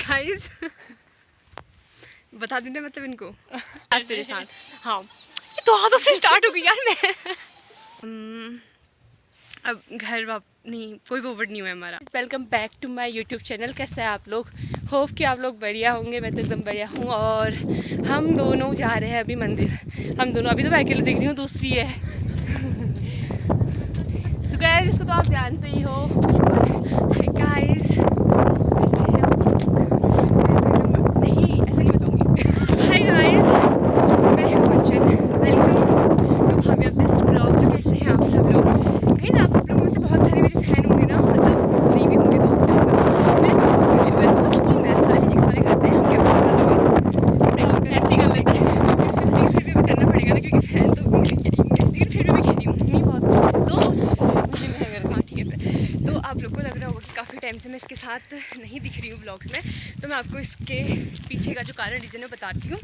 Guys बता देना मतलब इनको आज तेरे साथ। हाँ ये तो हाथों से स्टार्ट हो गई यार। मैं अब घर नहीं कोई वो वर्ड नहीं हुआ हमारा। Welcome back to my YouTube channel. कैसे हैं आप लोग? होप कि आप लोग बढ़िया होंगे। मैं तो एकदम बढ़िया हूँ। और हम दोनों जा रहे हैं अभी मंदिर। हम दोनों अभी तो मैं अकेले दिख रही हूँ, दूसरी है तो गाइस इसको तो आप जानते ही हो। गाइस नहीं ऐसा नहीं बताऊँगी। हाय गाइस मैं हूँ कंचन। वेलकम टू भाभी ऑफ दिस ब्लॉग। तो कैसे हैं आप सब लोग? कहीं ना आप लोगों में से बहुत सारे मेरे फैन होंगे ना, मतलब नहीं भी होंगे तो मेरे सपोर्ट के लिए। वैसे तो सब लोग मैथ्स वाले फिजिक्स वाले करते हैं, हम क्या ऐसे ही कर लेते हैं लेकिन फिर भी हमें करना पड़ेगा ना, क्योंकि फैन तो मेरे लेकिन फिर भी मैं खेली हूँ नहीं बहुत तो हाँ ठीक है फिर। तो आप लोग को लग रहा होगा कि काफ़ी टाइम से मैं इसके साथ नहीं दिख रही हूँ ब्लॉग्स में, तो मैं आपको इसके पीछे का जो कारण रीज़न है बताती हूँ।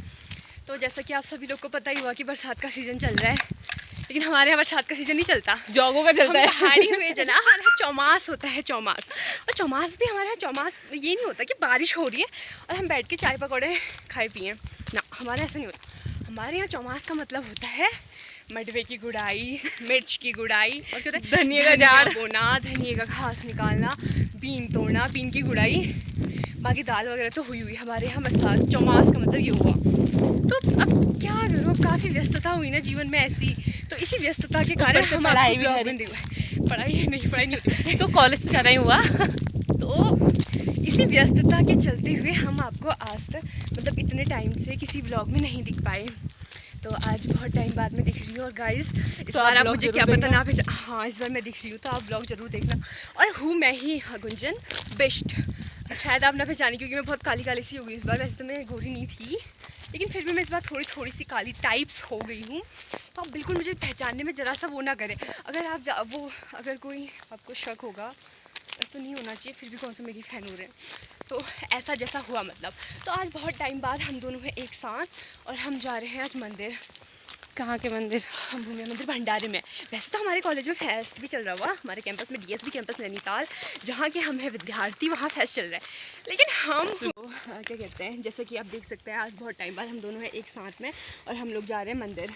तो जैसा कि आप सभी लोग को पता ही हुआ कि बरसात का सीज़न चल रहा है, लेकिन हमारे यहाँ बरसात का सीज़न नहीं चलता, जॉगों का चलता है। पहाड़ी हुए जना हमारे यहाँ चौमास होता है, चौमास। और चौमास भी हमारे यहाँ चौमास ये नहीं होता कि बारिश हो रही है और हम बैठ के चाय पकौड़े खाए पिए ना, हमारे ऐसा नहीं होता। हमारे यहाँ चौमास का मतलब होता है मडवे की गुड़ाई, मिर्च की गुड़ाई, और क्या होता है धनिया का झाड़ बोना, धनिया का घास निकालना, बीन तोड़ना, बीन की गुड़ाई, बाकी दाल वगैरह तो हुई हमारे यहाँ बरसात। चौमास का मतलब ये हुआ। तो अब क्या करूँ, अब काफ़ी व्यस्तता हुई ना जीवन में ऐसी, तो इसी व्यस्तता के कारण हम पढ़ाई भी पढ़ाई नहीं होती तो कॉलेज से जाना ही हुआ तो इसी व्यस्तता के चलते हुए हम आपको आज तक मतलब इतने टाइम से किसी ब्लॉग में नहीं दिख पाए। तो आज बहुत टाइम बाद मैं दिख रही हूँ। और गाइस इस बार आप मुझे क्या पता ना भेजा, हाँ इस बार मैं दिख रही हूँ तो आप ब्लॉग जरूर देखना। और हूँ मैं ही गुंजन बेस्ट। शायद आप ना पहचानी क्योंकि मैं बहुत काली काली सी हो गई इस बार। वैसे तो मैं गोरी नहीं थी, लेकिन फिर भी मैं इस बार थोड़ी सी काली टाइप्स हो गई हूँ। तो आप बिल्कुल मुझे पहचानने में ज़रा सा वो ना करें। अगर आप अगर कोई आपको शक होगा, ऐसा तो नहीं होना चाहिए, फिर भी कौन सा मेरी फ़ैन हो रहे हैं, तो ऐसा जैसा हुआ मतलब। तो आज बहुत टाइम बाद हम दोनों हैं एक साथ और हम जा रहे हैं आज मंदिर। कहाँ के मंदिर? हम भूमि मंदिर भंडारे में। वैसे तो हमारे कॉलेज में फेस्ट भी चल रहा हुआ, हमारे कैंपस में डीएसबी कैंपस नैनीताल जहाँ के हम हैं विद्यार्थी, वहाँ फेस्ट चल रहा है। लेकिन हम क्या कहते हैं, जैसे कि आप देख सकते हैं आज बहुत टाइम बाद हम दोनों हैं एक साथ में और हम लोग जा रहे हैं मंदिर,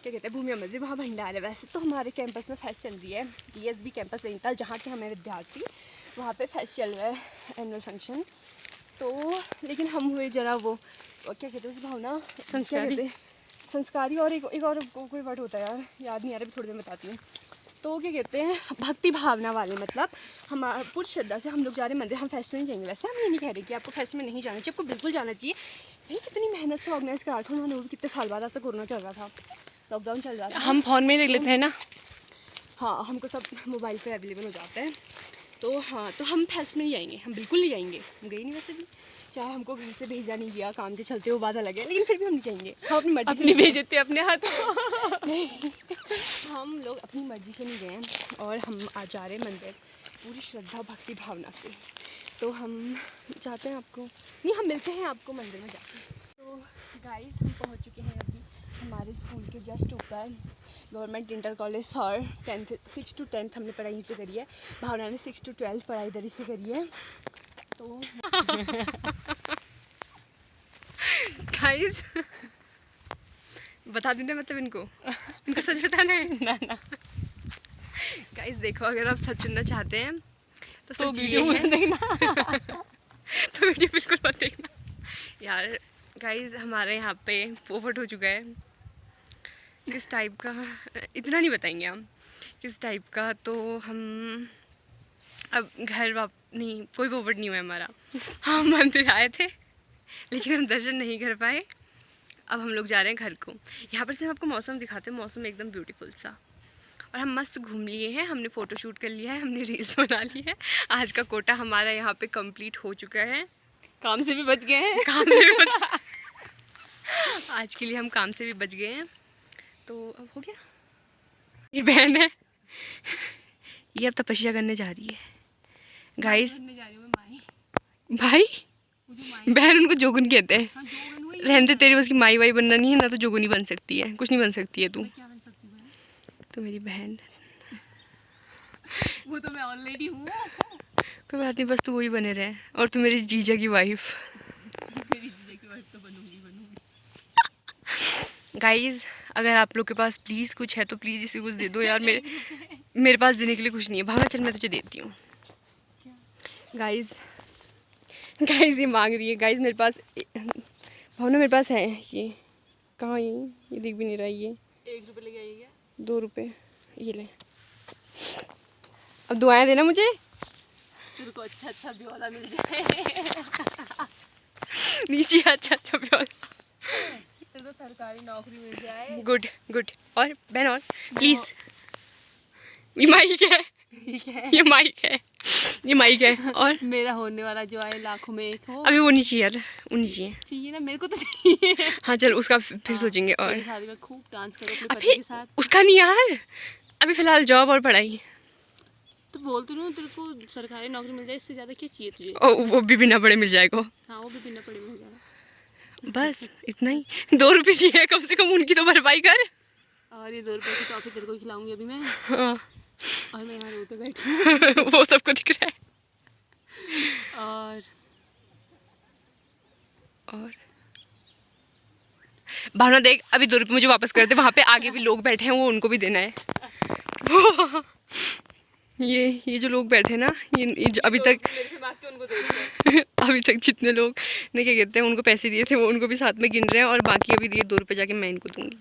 क्या कहते हैं भूमि मंदिर, वहाँ भंडार है। वैसे तो हमारे कैंपस में फेस्ट चल रही है, डीएसबी कैंपस नैनीताल जहाँ के हमें विद्यार्थी, वहाँ पे फेस्ट चल रहा है, एनुअल फंक्शन। तो लेकिन हम हुए जरा वो क्या कहते हैं उस भावना, क्या कहते हैं संस्कारी, और एक और कोई वर्ड होता है यार, याद नहीं आ रहा, भी थोड़ी देर बताती हूँ। तो क्या कहते हैं भक्ति भावना वाले, मतलब हम पूरी श्रद्धा से हम लोग जा रहे हैं मंदिर। हम फेस्ट में नहीं जाएंगे, वैसे हम ये नहीं कह रहे कि आपको फेस्ट में नहीं जाना चाहिए, आपको बिल्कुल जाना चाहिए। भाई कितनी मेहनत से ऑर्गेनाइज करा था उन्होंने, कितने साल बाद ऐसा कोरोना चल रहा था, लॉकडाउन चल रहा था, हम फ़ोन में ही देख लेते हैं ना। हाँ हमको सब मोबाइल पे अवेलेबल हो जाता है। तो हाँ तो हम फेस्ट में नहीं जाएंगे, हम बिल्कुल नहीं जाएंगे, हम गए नहीं वैसे भी, चाहे हमको घर से भेजा नहीं गया काम के चलते, वो बात अलग है, लेकिन फिर भी हम नहीं जाएंगे। हम अपनी मर्जी से नहीं भेजते अपने हाथ नहीं हम लोग अपनी मर्जी से नहीं गए हैं और हम आज जा रहे हैं मंदिर पूरी श्रद्धा भक्ति भावना से। तो हम जाते हैं, आपको नहीं हम मिलते हैं आपको मंदिर में जाके। तो गाइस हम पहुंच चुके हैं अभी हमारे स्कूल के जस्ट ऊपर, गवर्नमेंट इंटर कॉलेज, और 6 to 10 हमने पढ़ाई यहीं से करी है, भावना ने 6 to 12 पढ़ाई इधर ही से करी है। तो गाइस बता देना मतलब इनको सच बताना है ना ना। गाइस देखो अगर आप सच सुनना चाहते हैं तो सच ये है देखना तो वीडियो बिल्कुल मत देखना यार। गाइस हमारे यहाँ पे पोपट हो चुका है, किस टाइप का इतना नहीं बताएंगे हम किस टाइप का। तो हम अब घर नहीं कोई पोपट नहीं हुआ हमारा। हम मंदिर आए थे लेकिन हम दर्शन नहीं कर पाए। अब हम लोग जा रहे हैं घर को। यहाँ पर से हम आपको मौसम दिखाते हैं, मौसम एकदम ब्यूटीफुल सा, और हम मस्त घूम लिए हैं, हमने फ़ोटो शूट कर लिया है, हमने रील्स बना ली है। आज का कोटा हमारा यहाँ पे कंप्लीट हो चुका है, काम से भी बच गए हैं, काम से भी बच आज के लिए हम काम से भी बच गए हैं। तो अब हो गया, ये बहन है, ये अब तपस्या करने जा रही है गाइस। भाई बहन उनको जोगुन कहते हैं। रहते तेरी बस की माई वाई बनना नहीं है ना, तो जोगुनी बन सकती है, कुछ नहीं बन सकती है तू। क्या बन सकती है? तो मेरी बहन वो तो मैं ऑलरेडी हूँ। कोई बात नहीं, बस तू वही बने रहे और तू मेरी जीजा की वाइफ। मेरी जीजा की वाइफ तो बनूंगी। गाइज अगर आप लोग के पास प्लीज़ कुछ है तो प्लीज़ इसे कुछ दे दो यार। मेरे पास देने के लिए कुछ नहीं है। भावना चल मैं तुझे देती हूँ। गाइज ये मांग रही है। गाइज मेरे पास भावना मेरे पास है ये। कहाँ ये दिख भी नहीं रहा। ये 1 रुपये लेके आइए क्या? 2 रुपये ये ले। अब दुआएं देना मुझे। तेरे को अच्छा ब्योला मिल जाए। नीचे अच्छा ब्योला। तेरे को सरकारी नौकरी मिल जाए। गुड और बहन और प्लीज़। ये माइक है। ये माइक है और मेरा होने वाला जो आए लाखों में एक हो। अभी वो नहीं चाहिए यार, वो नहीं चाहिए। चाहिए ना, मेरे को तो चाहिए। हाँ चल उसका फिर सोचेंगे। और शादी में खूब डांस करो अपने पति के साथ। उसका नहीं यार, अभी फिलहाल जॉब और पढ़ाई। तो बोलती हूँ तेरे को सरकारी नौकरी मिल जाए, इससे ज़्यादा क्या चाहिए तुझे? वो भी बिना पढ़े मिल जाएगा। हाँ वो भी बिना पढ़े मिल जाएगा। बस इतना ही। 2 रुपये दिए कम से कम, उनकी तो भरपाई कर। और ये 2 रुपये की टॉफी तेरे को खिलाऊंगी अभी मैं। हाँ। और मैं यहाँ रोते बैठी हूँ। वो सबको दिख रहा है। और भावना देख, अभी 2 रुपये मुझे वापस कर दे। वहाँ पे आगे भी लोग बैठे हैं, वो उनको भी देना है। ये जो लोग बैठे हैं ना, ये जो अभी तक मेरे से मांग के उनको दे दो। अभी तक जितने लोग ने क्या कहते हैं उनको पैसे दिए थे, वो उनको भी साथ में गिन रहे हैं। और बाकी अभी दिए 2 रुपये जाके मैं इनको दूंगी।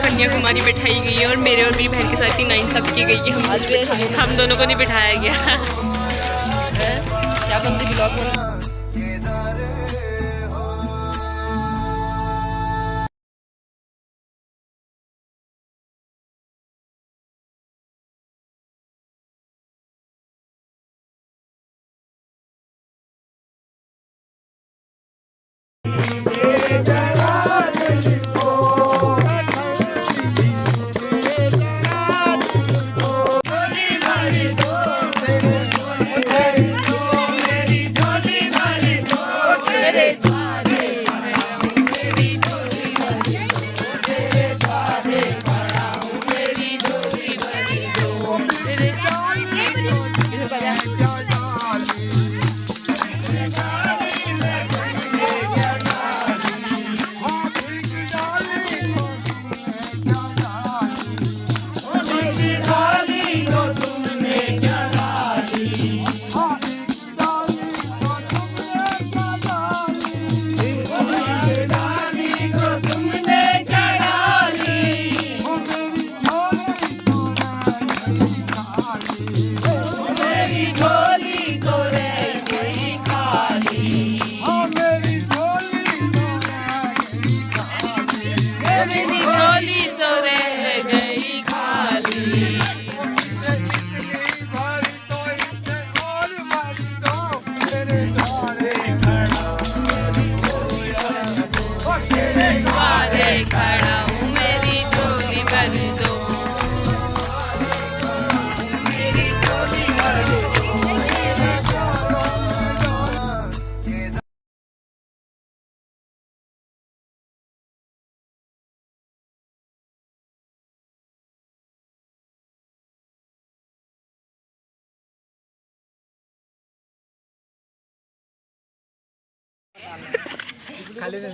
कन्याकुमारी बिठाई गई है और मेरे और मेरी बहन के साथ ही नाइंसाफ़ी की गई है। हम दोनों को नहीं बिठाया गया। क्या बनती ब्लॉग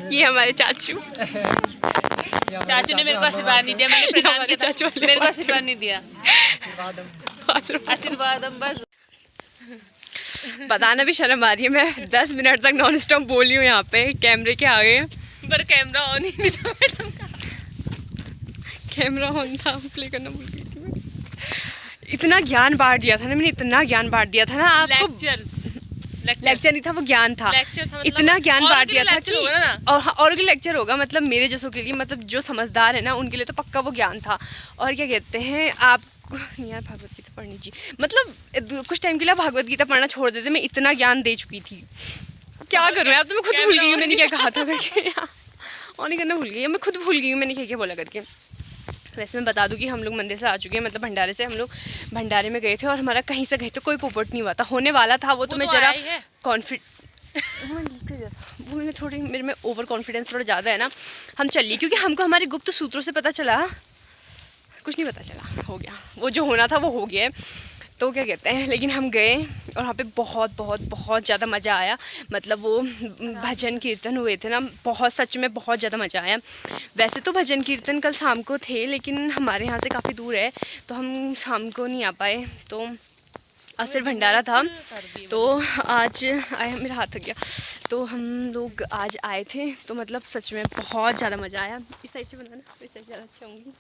ये हमारे चाचू चाचू ने मेरे को आशीर्वाद नहीं दिया, मैंने प्रणाम किया था, चाचू मेरे को आशीर्वाद नहीं दिया। आशीर्वाद आशीर्वाद हम बस बताना भी शर्म आ रही है, मैं 10 मिनट तक नॉन स्टॉप बोली हूँ यहाँ पे कैमरे के आगे, पर कैमरा ऑन ही नहीं था मैडम का। कैमरा ऑन था, प्ले करना भूल गई थी मैं। इतना ज्ञान बांट दिया था ना मैंने, इतना ज्ञान बांट दिया था ना आपको। लेक्चर नहीं था वो, ज्ञान था। मतलब इतना ज्ञान बांट दिया था कि ना। और के लेक्चर होगा, मतलब मेरे जैसों के लिए, मतलब जो समझदार है ना उनके लिए तो पक्का वो ज्ञान था। और क्या कहते हैं आप यार, भागवत गीता पढ़नी चाहिए, मतलब कुछ टाइम के लिए भागवत गीता पढ़ना छोड़ देते, मैं इतना ज्ञान दे चुकी थी। क्या करूँ यार, तो मैं खुद भूल गई हूँ मैंने क्या कहा था करके, और नहीं करना भूल गई, मैं खुद भूल गई हूँ मैंने क्या क्या बोला करके। वैसे मैं बता दूं कि हम लोग मंदिर से आ चुके हैं, मतलब भंडारे से। हम लोग भंडारे में गए थे और हमारा कहीं से कहीं तो कोई पोपट नहीं हुआ था, होने वाला था वो तो मैं जरा वो मैं थोड़ी, मेरे में ओवर कॉन्फिडेंस थोड़ा ज़्यादा है ना। हम चलिए, क्योंकि हमको हमारे गुप्त सूत्रों से पता चला, कुछ नहीं पता चला, हो गया वो जो होना था वो हो गया। तो क्या कहते हैं, लेकिन हम गए और वहाँ पे बहुत बहुत बहुत ज़्यादा मज़ा आया। मतलब वो भजन कीर्तन हुए थे ना, बहुत, सच में बहुत ज़्यादा मज़ा आया। वैसे तो भजन कीर्तन कल शाम को थे, लेकिन हमारे यहाँ से काफ़ी दूर है तो हम शाम को नहीं आ पाए। तो आज सिर्फ भंडारा था, तो आज आए, मेरा हाथ थक गया, तो हम लोग आज आए थे। तो मतलब सच में बहुत ज़्यादा मज़ा आया। इस साइड से बनाना, इस साइड ज़्यादा अच्छा होंगी।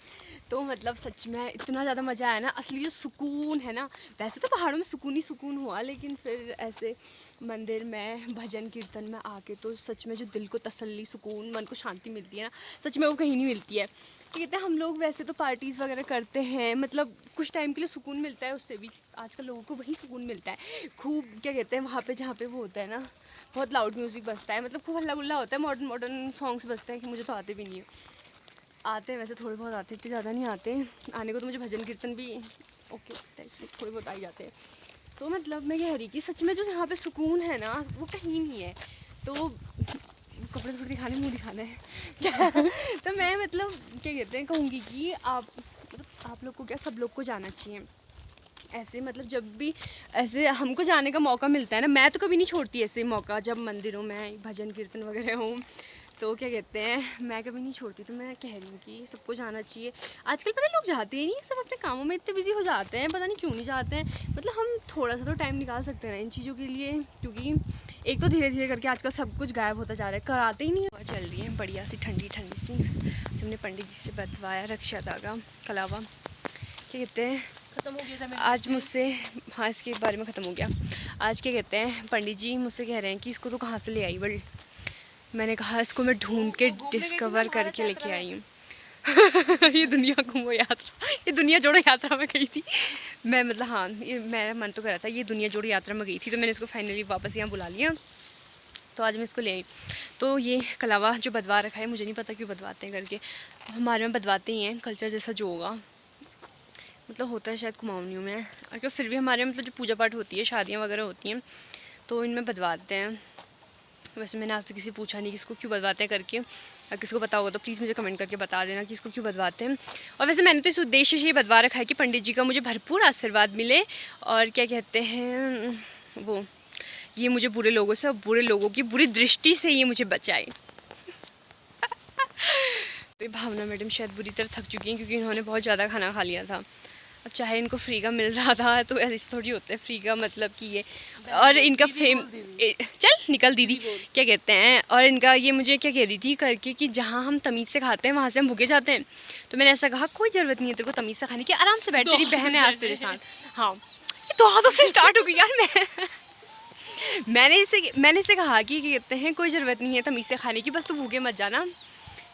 तो मतलब सच में इतना ज़्यादा मज़ा आया ना, असली जो सुकून है ना, वैसे तो पहाड़ों में सुकून ही सुकून हुआ, लेकिन फिर ऐसे मंदिर में भजन कीर्तन में आके तो सच में जो दिल को तसल्ली, सुकून, मन को शांति मिलती है ना, सच में वो कहीं नहीं मिलती है। कहते हैं हम लोग वैसे तो पार्टीज़ वगैरह करते हैं, मतलब कुछ टाइम के लिए सुकून मिलता है, उससे भी आजकल लोगों को वही सुकून मिलता है। खूब क्या कहते हैं वहाँ पे, जहाँ पे वो होता है ना, बहुत लाउड म्यूज़िक बजता है, मतलब खूब हल्ला गुल्ला होता है, मॉडर्न सॉन्ग्स बजते हैं कि मुझे तो आते भी नहीं है। आते हैं वैसे, थोड़े बहुत आते, इतने ज़्यादा नहीं आते आने को। तो मुझे भजन कीर्तन भी ओके थोड़े बहुत आ ही जाते हैं। तो मतलब मैं कह रही कि सच में जो यहाँ पे सुकून है ना वो कहीं नहीं है। तो कपड़े थोड़े दिखाने, मुँह दिखाना है तो मैं मतलब क्या कहते हैं कहूँगी कि आप लोग को क्या, सब लोग को जाना चाहिए ऐसे। मतलब जब भी ऐसे हमको जाने का मौका मिलता है ना, मैं तो कभी नहीं छोड़ती ऐसे मौका, जब मंदिरों में भजन कीर्तन वगैरह हो तो क्या कहते हैं मैं कभी नहीं छोड़ती। तो मैं कह रही हूँ कि सबको जाना चाहिए। आजकल पता है लोग जाते ही नहीं, सब अपने कामों में इतने बिजी हो जाते हैं, पता नहीं क्यों नहीं जाते हैं। मतलब हम थोड़ा सा तो टाइम निकाल सकते हैं इन चीज़ों के लिए, क्योंकि एक तो धीरे धीरे करके आजकल सब कुछ गायब होता जा रहा है, कराते ही नहीं। चल रही है बढ़िया सी ठंडी ठंडी सी। हमने पंडित जी से बतवाया रक्षा धागा कलावा, क्या कहते हैं खत्म हो गया था आज मुझसे, हाँ इसके बारे में ख़त्म हो गया। आज क्या कहते हैं पंडित जी मुझसे कह रहे हैं कि इसको तो कहाँ से ले आई बल। मैंने कहा इसको मैं ढूंढ के डिस्कवर करके लेके आई हूँ ये दुनिया घूमो यात्रा, ये दुनिया जोड़ो यात्रा में गई थी मैं। मतलब हाँ, ये मेरा मन तो कर रहा था, ये दुनिया जोड़ो यात्रा में गई थी, तो मैंने इसको फाइनली वापस यहाँ बुला लिया। तो आज मैं इसको ले आई। तो ये कलावा जो बदवा रखा है, मुझे नहीं पता क्यों बदवाते हैं करके, हमारे में बदवाते ही हैं, कल्चर जैसा जो होगा, मतलब होता है शायद कुमाऊनियों में। और फिर भी हमारे मतलब जो पूजा पाठ होती है, शादियाँ वगैरह होती हैं, तो इनमें बदवाते हैं। वैसे मैंने आज तक किसी पूछा नहीं कि इसको क्यों बदवाते हैं करके। अगर किसको पता होगा तो प्लीज़ मुझे कमेंट करके बता देना कि इसको क्यों बदवाते हैं। और वैसे मैंने तो इस उद्देश्य से ये बदवा रखा है कि पंडित जी का मुझे भरपूर आशीर्वाद मिले, और क्या कहते हैं वो, ये मुझे बुरे लोगों से और बुरे लोगों की बुरी दृष्टि से ये मुझे बचाए। तो भावना मैडम शायद बुरी तरह थक चुकी हैं, क्योंकि इन्होंने बहुत ज़्यादा खाना खा लिया था। अब चाहे इनको फ्री का मिल रहा था तो ऐसे थोड़ी होता है फ्री का, मतलब कि ये, और इनका फेम चल निकल दीदी क्या कहते हैं, और इनका ये मुझे क्या कह रही थी करके कि जहाँ हम तमीज़ से खाते हैं वहाँ से हम भूखे जाते हैं। तो मैंने ऐसा कहा कोई ज़रूरत नहीं है तेरे को तमीज़ से खाने की, आराम से बैठ, तेरी बहन है आज तेरे साथ। हाँ तो हाथों से स्टार्ट हो गई यार। मैंने इसे कहा कि कहते हैं कोई ज़रूरत नहीं है तमीज़ से खाने की, बस तू भूखे मत जाना।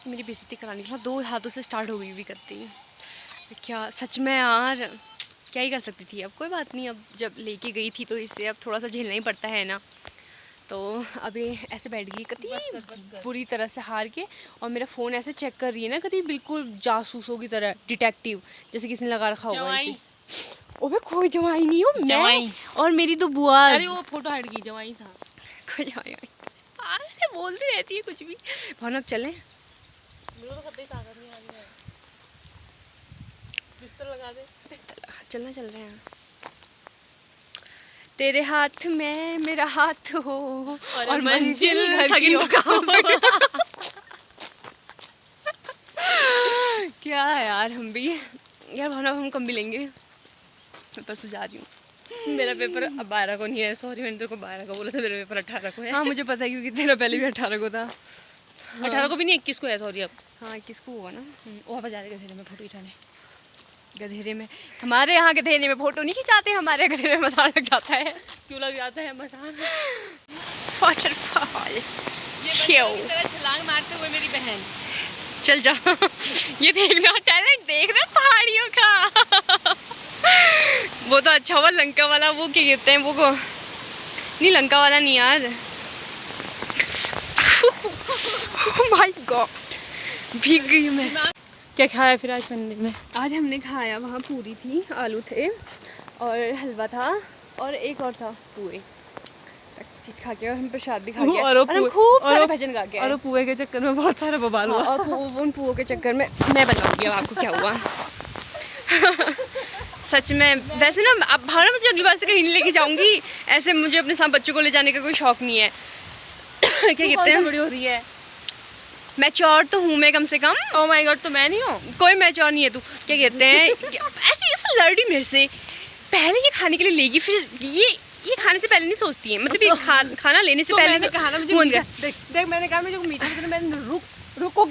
मेरी बेइज्जती करानी था, 2 हाथों से स्टार्ट हो गई भी करती। क्या सच में यार, क्या ही कर सकती थी। अब कोई बात नहीं, अब जब लेके गई थी तो इससे अब थोड़ा सा झेलना ही पड़ता है ना। तो अभी ऐसे बैठ गई कभी बुरी तरह से हार के, और मेरा फ़ोन ऐसे चेक कर रही है ना कभी, बिल्कुल जासूसों की तरह, डिटेक्टिव जैसे किसी ने लगा रखा होगा इसे। ओबे कोई जवाई नहीं हूँ मैं, और मेरी तो बुआ। अरे वो फोटो हट गई, जवाई था कोई जवाई बोलती रहती है कुछ भी। भावना अब चलें, मेरे को तो कतई ताकत नहीं आ रही है, बिस्तर लगा दे। चलना चल रहे हैं। तेरे हाथ में मेरा हाथ हो और मंजिल घर की हो। क्या है यार, हम भी यार भावना हम कम भी लेंगे, मैं परसों जा रही हूँ। मेरा पेपर अब 12 को नहीं है, सॉरी मैंने तेरे को 12 को बोला था, मेरा पेपर 18 को है। हाँ मुझे पता है क्योंकि तेरा पहले भी 18 को था। 18 को भी नहीं, 21 को है, सॉरी अब। हाँ 21 को हुआ ना। वहाँ पर जा रहे गधेरे में फोटो खिंचाने। गधेरे में? हमारे यहाँ गधेरे में फोटो नहीं खिंचाते, हमारे गधेरे में मसाला लग जाता है। क्यों लग जाता है मसाला? वाटरफॉल छलांग मारते हुए मेरी बहन। चल जा। ये देखना टैलेंट देख रहे पहाड़ियों का। वो तो अच्छा हुआ लंका वाला, वो क्या कहते हैं वो को, नहीं लंका वाला नहीं यार। Oh my God, भीग गई मैं। क्या खाया फिर आज मंदिर में? आज हमने खाया, वहाँ पूरी थी, आलू थे और हलवा था और एक और था पुए। चीज खा के और हम प्रसाद भी खा के और हम खूब सारे भजन गा के। और पुए के चक्कर में बहुत सारा बवाल हुआ। और उन पुओं के चक्कर में मैं बताऊंगी अब आपको क्या हुआ। सच में वैसे ना अब भावना मुझे अगली बार से कहीं नहीं लेके जाऊंगी, ऐसे मुझे अपने साथ बच्चों को ले जाने का कोई शौक नहीं है। क्या कहते हैं, बड़ी हो रही है। मैच्योर तो हूँ मैं कम से कम। ओह माय गॉड, तो मैं नहीं हूँ? कोई मैच्योर नहीं है तू। क्या कहते हैं, ऐसे लड़ी मेरे से, पहले ये खाने के लिए लेगी, फिर ये खाने से पहले नहीं सोचती है, मतलब ये खाना लेने से पहले कहा ना मुझे देख मैंने कहा मुझे मीठा पसंद है, मैंने रुको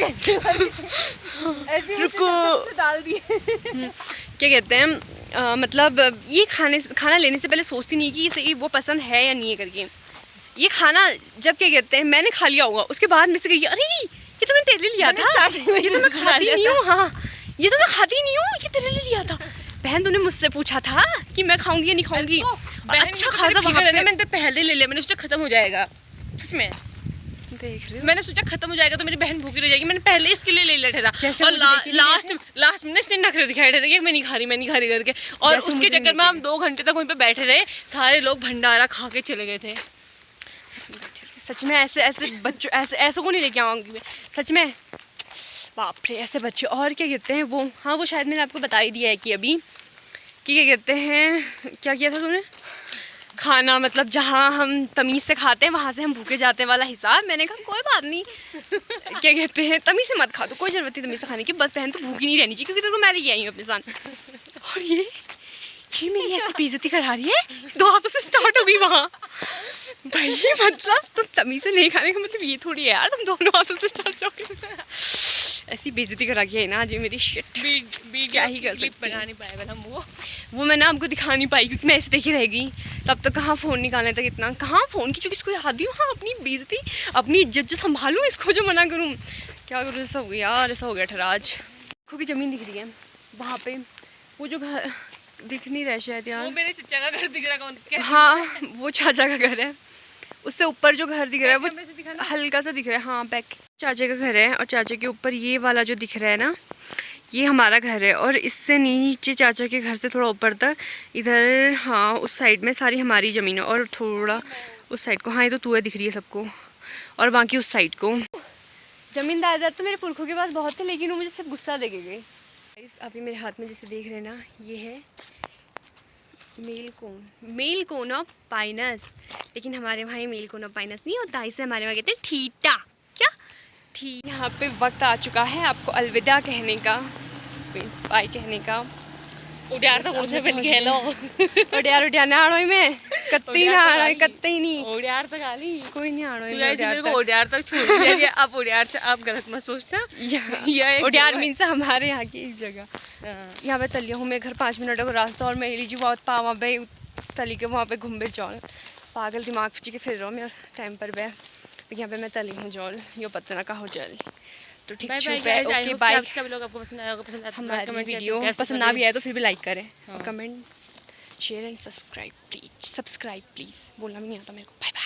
ऐसे रुको डाल दिए। क्या कहते हैं मतलब ये खाना लेने से पहले सोचती नहीं कि इसे वो पसंद है या नहीं है करके। ये खाना जब क्या कहते हैं मैंने खा लिया होगा, उसके बाद मुझसे कही अरे ये तो मैंने तेरे लिए लिया था, ये तो मैं खाती नहीं हूँ। हाँ ये तो मैं खाती नहीं हूँ, ये तेरे लिए लिया था। बहन तूने मुझसे पूछा था कि मैं खाऊंगी या नहीं खाऊंगी। अच्छा खासा वहाँ पे मैंने पहले ले लिया, मैंने सोचा खत्म हो जाएगा। सच में देख रहे हो, मैंने सोचा खत्म हो जाएगा तो मेरी बहन भूखी रह जाएगी, मैंने पहले इसके लिए ले लिया था। और लास्ट में इसने नखरे दिखाई थे कि मैं नहीं खा रही करके, और उसके चक्कर में हम 2 घंटे तक वहीं पे बैठे रहे, सारे लोग भंडारा खा के चले गए थे। सच में ऐसे बच्चों ऐसे को नहीं लेके आऊँगी मैं, सच में बाप रे ऐसे बच्चे। और क्या कहते हैं वो, हाँ वो शायद मैंने आपको बता ही दिया है कि अभी कि क्या कहते हैं, क्या किया था तूने, खाना मतलब जहाँ हम तमीज़ से खाते हैं वहाँ से हम भूखे जाते हैं वाला हिसाब। मैंने कहा कोई बात नहीं, क्या कहते हैं तमीज़ से मत खा, तो कोई ज़रूरत नहीं तमीज़ से खाने की, बस बहन तो भूखी नहीं रहनी चाहिए, क्योंकि तेरे को मैं लेके आई हूँ अपने साथ। और ये मेरी ऐसी बेइज्जती करा रही है, 2 हाथों से स्टार्ट हो गई वहाँ। भाई मतलब तुम तमीज़ से नहीं खाने का मतलब ये थोड़ी है यार, तुम दोनों हाथों से स्टार्ट हो। ऐसी बेइज्जती करा के है ना आज मेरी। शिट क्या ही कर सकते, बना नहीं पाएगा हम वो मैं ना आपको दिखा नहीं पाई क्योंकि मैं ऐसे देखी रह गई। तब तक कहाँ फ़ोन निकालने तक इतना, कहाँ फ़ोन की जो किसको याद ही। हाँ अपनी बेइज्जती अपनी इज्जत जो संभालूँ, इसको जो मना करूँ, क्या करूँ। ऐसा हो गया यार, ऐसा हो गया ठराज। खो की ज़मीन दिख रही है वहाँ पे, वो जो घर दिख नहीं रहा शायद यार, वो मेरे चाचा का घर दिख रहा है। हाँ वो चाचा का घर है, उससे ऊपर जो घर दिख रहा है वो हल्का सा दिख रहा है। हाँ बैक चाचा का घर है, और चाचा के ऊपर ये वाला जो दिख रहा है ना, ये हमारा घर है। और इससे नीचे चाचा के घर से थोड़ा ऊपर तक इधर, हाँ उस साइड में सारी हमारी ज़मीन है, और थोड़ा उस साइड को, हाँ ये तो तूए दिख रही है सबको, और बाकी उस साइड को। ज़मींदार तो मेरे पुरखों के पास बहुत थे, लेकिन वो मुझे सिर्फ गुस्सा दे के गए। अभी मेरे हाथ में जैसे देख रहे हैं ना, ये है मेल कोन ऑफ पाइनस, लेकिन हमारे वहाँ मेल कोन ऑफ पाइनस नहीं होता, इसे हमारे वहाँ कहते हैं ठीटा। क्या ठीक, यहाँ पे वक्त आ चुका है आपको अलविदा कहने का, मीन्स बाय कहने का। उड़ियार तो मुझे मिल गया लो। उड़ियार ना आड़ोई में कत्ते ना आड़ोई, कत्ते ही नहीं उड़ियार तक आली, कोई नहीं आड़ोई मेरे को उड़ियार तक छोड़ दिया। अब उड़ियार से आप गलत मत सोचना, उड़ियार मीन्स हमारे यहाँ की एक जगह। यहाँ पे तलिया हूँ, मेरे घर 5 मिनट का रास्ता, और मैं लीजिए बहुत पावा पे तली के वहाँ पे घूमे जौल, पागल दिमाग फिर के फिर रहा हूँ मैं टाइम पर बह। यहाँ पे मैं तली हूँ जौल, यो पता ना कहो जल। तो ठीक है, ओके बाय। आपको पसंद आया होगा, पसंद आया हमारी वीडियो पसंद ना भी आए तो फिर भी लाइक करें, और comment share and subscribe please, बोलना भी नहीं आता मेरे को। Bye bye.